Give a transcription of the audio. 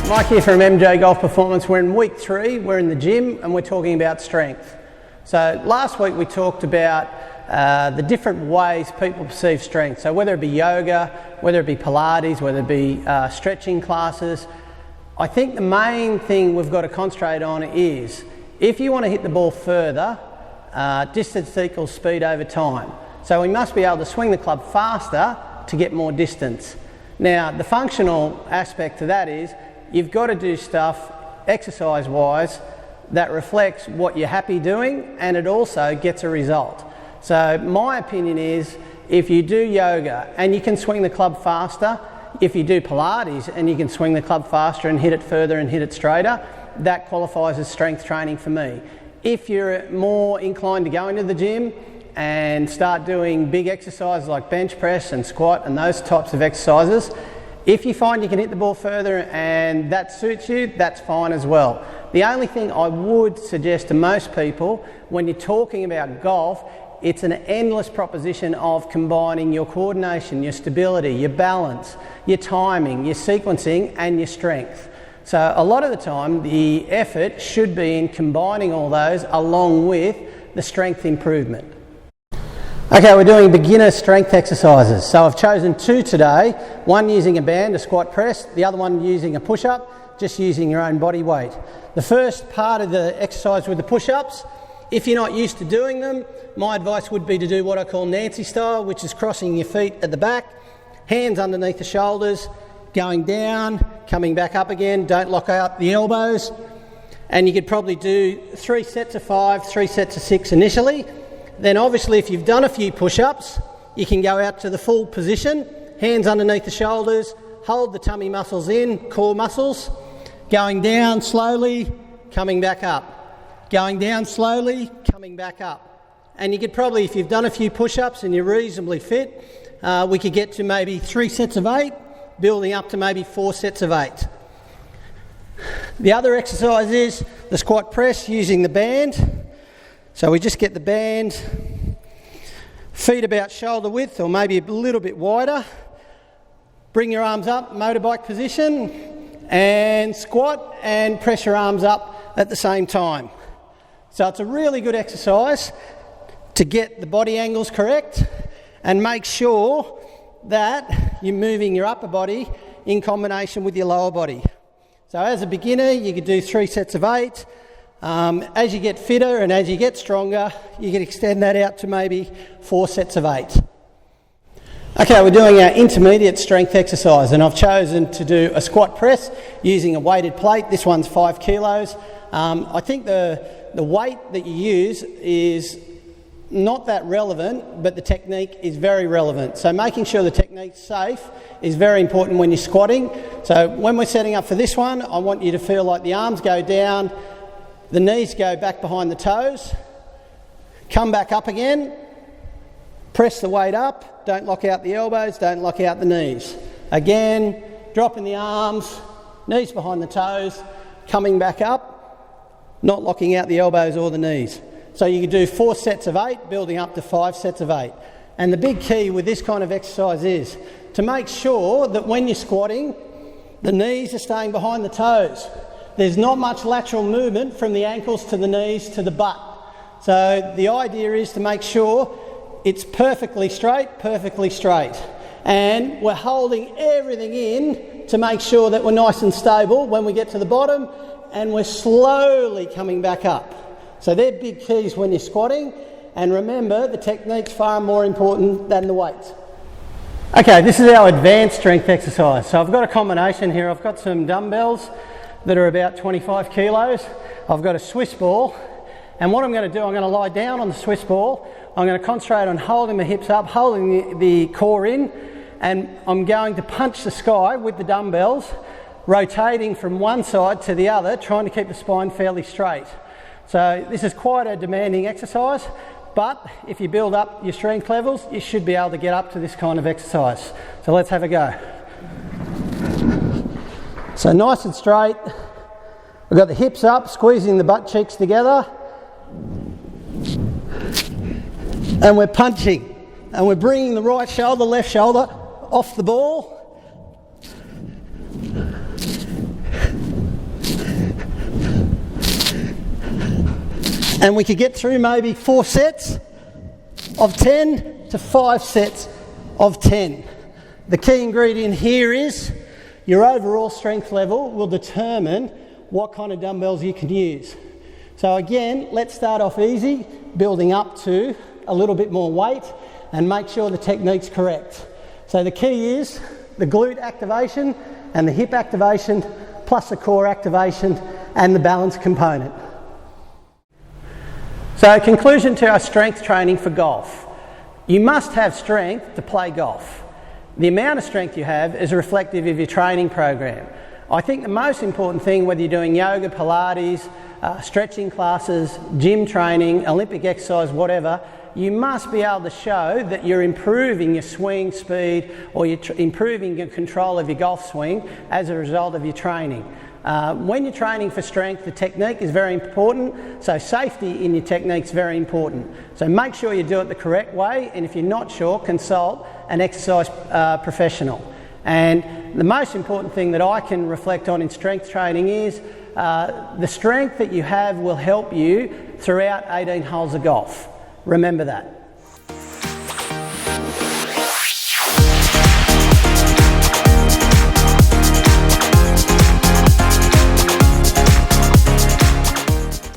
Mike here from MJ Golf Performance. We're in week 3, we're in the gym and we're talking about strength. So last week we talked about the different ways people perceive strength. So whether it be yoga, whether it be Pilates, whether it be stretching classes, I think the main thing we've got to concentrate on is if you want to hit the ball further, distance equals speed over time. So we must be able to swing the club faster to get more distance. Now the functional aspect to that is you've got to do stuff exercise-wise that reflects what you're happy doing, and it also gets a result. So my opinion is if you do yoga and you can swing the club faster, if you do Pilates and you can swing the club faster and hit it further and hit it straighter, that qualifies as strength training for me. If you're more inclined to go into the gym and start doing big exercises like bench press and squat and those types of exercises, if you find you can hit the ball further and that suits you, that's fine as well. The only thing I would suggest to most people when you're talking about golf, it's an endless proposition of combining your coordination, your stability, your balance, your timing, your sequencing and your strength. So a lot of the time the effort should be in combining all those along with the strength improvement. Okay, we're doing beginner strength exercises. So I've chosen 2 today, one using a band, a squat press, the other one using a push-up, just using your own body weight. The first part of the exercise with the push-ups, if you're not used to doing them, my advice would be to do what I call Nancy style, which is crossing your feet at the back, hands underneath the shoulders, going down, coming back up again, don't lock out the elbows. And you could probably do 3 sets of 5, 3 sets of 6 initially. Then obviously if you've done a few push-ups, you can go out to the full position, hands underneath the shoulders, hold the tummy muscles in, core muscles, going down slowly, coming back up, going down slowly, coming back up. And you could probably, if you've done a few push-ups and you're reasonably fit, we could get to maybe 3 sets of 8, building up to maybe 4 sets of 8. The other exercise is the squat press using the band. So we just get the band, feet about shoulder width or maybe a little bit wider. Bring your arms up, motorbike position, and squat and press your arms up at the same time. So it's a really good exercise to get the body angles correct and make sure that you're moving your upper body in combination with your lower body. So as a beginner, you could do 3 sets of 8. As you get fitter and as you get stronger, you can extend that out to maybe 4 sets of 8. Okay, we're doing our intermediate strength exercise and I've chosen to do a squat press using a weighted plate. This one's 5 kilos. I think the weight that you use is not that relevant, but the technique is very relevant. So making sure the technique's safe is very important when you're squatting. So when we're setting up for this one, I want you to feel like the arms go down, the knees go back behind the toes, come back up again, press the weight up, don't lock out the elbows, don't lock out the knees. Again, dropping the arms, knees behind the toes, coming back up, not locking out the elbows or the knees. So you can do 4 sets of 8, building up to 5 sets of 8. And the big key with this kind of exercise is to make sure that when you're squatting, the knees are staying behind the toes. There's not much lateral movement from the ankles to the knees to the butt. So the idea is to make sure it's perfectly straight. And we're holding everything in to make sure that we're nice and stable when we get to the bottom, and we're slowly coming back up. So they're big keys when you're squatting, and remember the technique's far more important than the weight. Okay, this is our advanced strength exercise. So I've got a combination here. I've got some dumbbells that are about 25 kilos. I've got a Swiss ball, and what I'm going to do, I'm going to lie down on the Swiss ball. I'm going to concentrate on holding my hips up, holding the core in, and I'm going to punch the sky with the dumbbells, rotating from one side to the other, trying to keep the spine fairly straight. So this is quite a demanding exercise, but if you build up your strength levels, you should be able to get up to this kind of exercise. So let's have a go. So nice and straight, we've got the hips up, squeezing the butt cheeks together, and we're punching, and we're bringing the right shoulder, left shoulder off the ball, and we could get through maybe 4 sets of 10 to 5 sets of 10. The key ingredient here is your overall strength level will determine what kind of dumbbells you can use. So again, let's start off easy, building up to a little bit more weight, and make sure the technique's correct. So the key is the glute activation and the hip activation, plus the core activation and the balance component. So conclusion to our strength training for golf. You must have strength to play golf. The amount of strength you have is reflective of your training program. I think the most important thing, whether you're doing yoga, Pilates, stretching classes, gym training, Olympic exercise, whatever, you must be able to show that you're improving your swing speed or you're improving your control of your golf swing as a result of your training. When you're training for strength, the technique is very important, so safety in your technique is very important. So make sure you do it the correct way, and if you're not sure, consult an exercise professional. And the most important thing that I can reflect on in strength training is the strength that you have will help you throughout 18 holes of golf. Remember that.